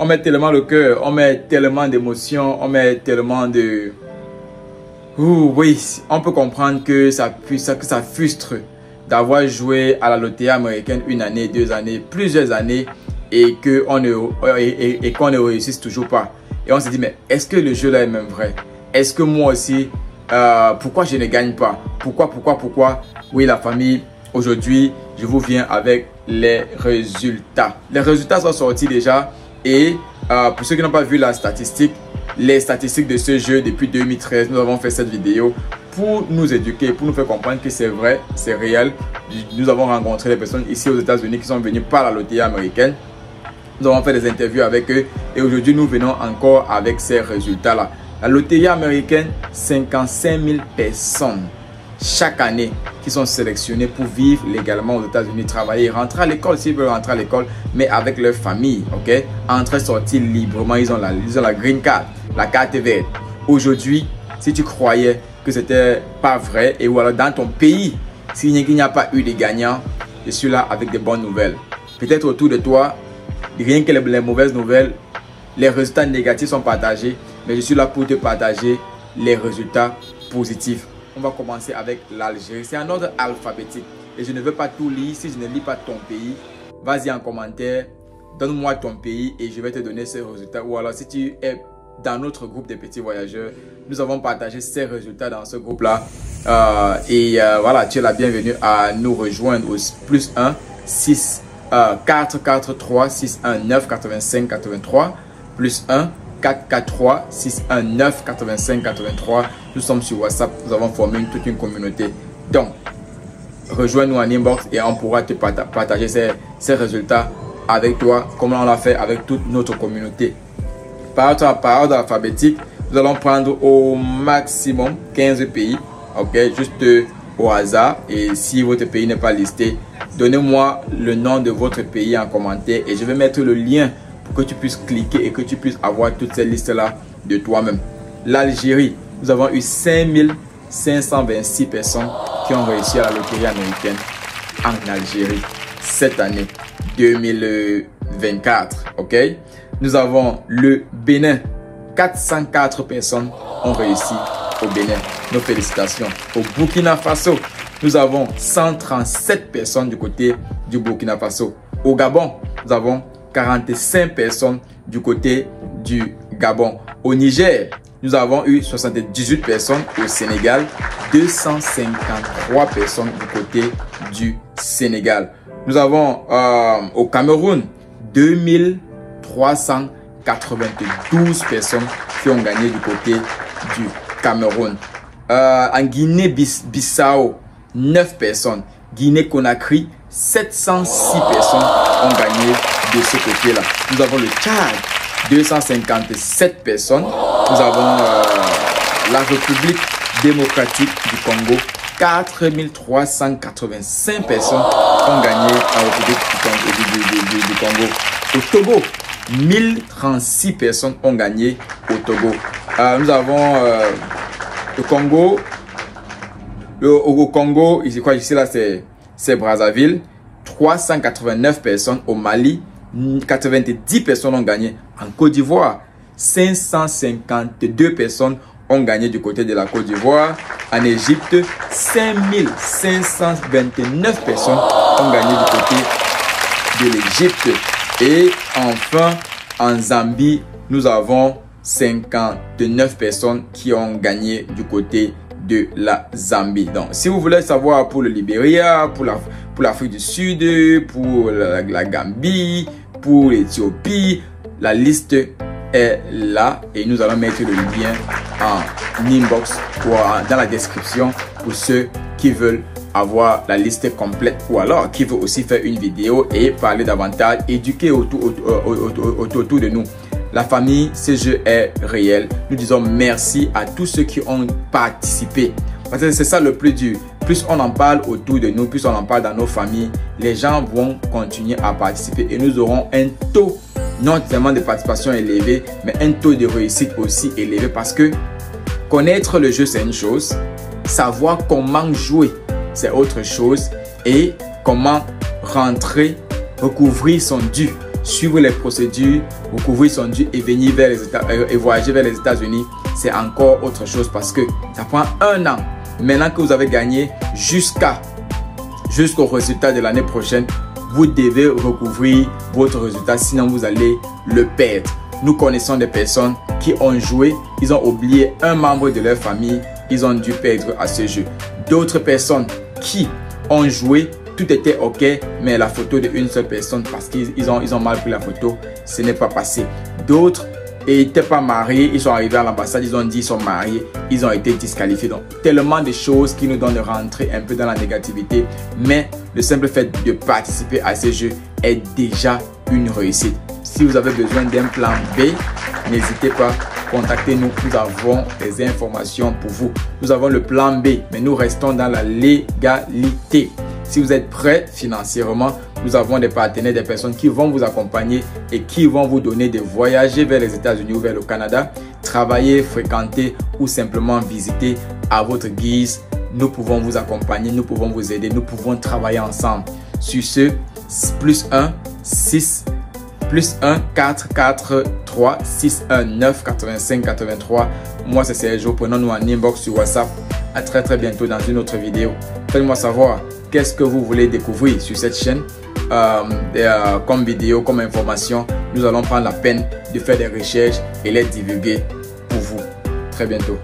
on met tellement le cœur, on met tellement d'émotions, on met tellement de... oui, on peut comprendre que ça frustre d'avoir joué à la loterie américaine une année, 2 années, plusieurs années et qu'on ne réussisse toujours pas. Et on se dit, mais est-ce que le jeu là est même vrai? Est-ce que moi aussi, pourquoi je ne gagne pas? Pourquoi? Oui, la famille, aujourd'hui, je vous viens avec les résultats. Les résultats sont sortis déjà et pour ceux qui n'ont pas vu les statistiques de ce jeu depuis 2013, nous avons fait cette vidéo pour nous éduquer, pour nous faire comprendre que c'est vrai, c'est réel. Nous avons rencontré des personnes ici aux États-Unis qui sont venues par la loterie américaine. Nous avons fait des interviews avec eux et aujourd'hui nous venons encore avec ces résultats-là. La loterie américaine, 55 000 personnes chaque année qui sont sélectionnées pour vivre légalement aux États-Unis, travailler, rentrer à l'école s'ils veulent rentrer à l'école, mais avec leur famille, ok? Entrer, sortir librement, ils ont la green card, la carte verte. Aujourd'hui, si tu croyais que c'était pas vrai et ou alors dans ton pays, s'il n'y a pas eu de gagnants, je suis là avec des bonnes nouvelles. Peut-être autour de toi, rien que les mauvaises nouvelles, les résultats négatifs sont partagés, mais je suis là pour te partager les résultats positifs. On va commencer avec l'Algérie. C'est un ordre alphabétique et je ne veux pas tout lire. Si je ne lis pas ton pays, vas-y en commentaire, donne-moi ton pays et je vais te donner ces résultats. Ou alors si tu es dans notre groupe des petits voyageurs, nous avons partagé ces résultats dans ce groupe-là. Voilà, tu es la bienvenue à nous rejoindre au +1 6 4 4 3 6 1 9 85 83 +1 4 4 3 6 1 9 85 83. Nous sommes sur WhatsApp, nous avons formé toute une communauté. Donc, rejoins-nous en inbox et on pourra te partager ces résultats avec toi, comme on l'a fait avec toute notre communauté. Par ordre alphabétique, nous allons prendre au maximum 15 pays, ok, juste au hasard. Et si votre pays n'est pas listé, donnez-moi le nom de votre pays en commentaire et je vais mettre le lien pour que tu puisses cliquer et que tu puisses avoir toutes ces listes-là de toi-même. L'Algérie, nous avons eu 5526 personnes qui ont réussi à la loterie américaine en Algérie cette année 2024. Ok, nous avons le Bénin, 404 personnes ont réussi au Bénin. Nos félicitations. Au Burkina Faso, nous avons 137 personnes du côté du Burkina Faso. Au Gabon, nous avons 45 personnes du côté du Gabon. Au Niger, nous avons eu 78 personnes. Au Sénégal, 253 personnes du côté du Sénégal. Nous avons au Cameroun, 2392 personnes qui ont gagné du côté du Cameroun. En Guinée-Bissau, 9 personnes. Guinée-Conakry, 706 personnes ont gagné de ce côté-là. Nous avons le Tchad, 257 personnes. Nous avons la République démocratique du Congo, 4385 personnes ont gagné en République du Congo. Au Togo, 1036 personnes ont gagné au Togo. Nous avons le Congo. Au Congo, ici là c'est Brazzaville, 389 personnes. Au Mali, 90 personnes ont gagné. En Côte d'Ivoire, 552 personnes ont gagné du côté de la Côte d'Ivoire. En Égypte, 5529 personnes ont gagné du côté de l'Égypte. Et enfin, en Zambie, nous avons 59 personnes qui ont gagné du côté de la Zambie. Donc, si vous voulez savoir pour le Libéria, pour l'Afrique du Sud, pour la Gambie, pour l'Éthiopie, la liste est là et nous allons mettre le lien en inbox ou dans la description pour ceux qui veulent avoir la liste complète ou alors qui veut aussi faire une vidéo et parler davantage, éduquer autour de nous. La famille, ce jeu est réel. Nous disons merci à tous ceux qui ont participé. Parce que c'est ça le plus dur. Plus on en parle autour de nous, plus on en parle dans nos familles, les gens vont continuer à participer et nous aurons un taux non seulement de participation élevé, mais un taux de réussite aussi élevé parce que connaître le jeu, c'est une chose. Savoir comment jouer, c'est autre chose. Et comment rentrer, recouvrir son dû suivre les procédures, vous couvrir son dû et venir vers les et voyager vers les États-Unis, c'est encore autre chose parce que ça prend 1 an. Maintenant que vous avez gagné jusqu'au résultat de l'année prochaine, vous devez recouvrir votre résultat, sinon vous allez le perdre. Nous connaissons des personnes qui ont joué, ils ont oublié un membre de leur famille, ils ont dû perdre à ce jeu. D'autres personnes qui ont joué, tout était ok, mais la photo d'une seule personne, parce qu'ils ont mal pris la photo, ce n'est pas passé. D'autres n'étaient pas mariés, ils sont arrivés à l'ambassade, ils ont dit qu'ils sont mariés, ils ont été disqualifiés. Donc, tellement de choses qui nous donnent de rentrer un peu dans la négativité, mais le simple fait de participer à ces jeux est déjà une réussite. Si vous avez besoin d'un plan B, n'hésitez pas, contactez-nous, nous avons des informations pour vous. Nous avons le plan B, mais nous restons dans la légalité. Si vous êtes prêt financièrement, nous avons des partenaires, des personnes qui vont vous accompagner et qui vont vous donner de voyager vers les États-Unis ou vers le Canada, travailler, fréquenter ou simplement visiter à votre guise. Nous pouvons vous accompagner, nous pouvons vous aider, nous pouvons travailler ensemble. Sur ce, +1 4 4 3 6 1 9 85 83. Moi c'est Sergio, prenons-nous en inbox sur WhatsApp. À très bientôt dans une autre vidéo. Faites-moi savoir qu'est-ce que vous voulez découvrir sur cette chaîne comme vidéo, comme information. Nous allons prendre la peine de faire des recherches et les divulguer pour vous. Très bientôt.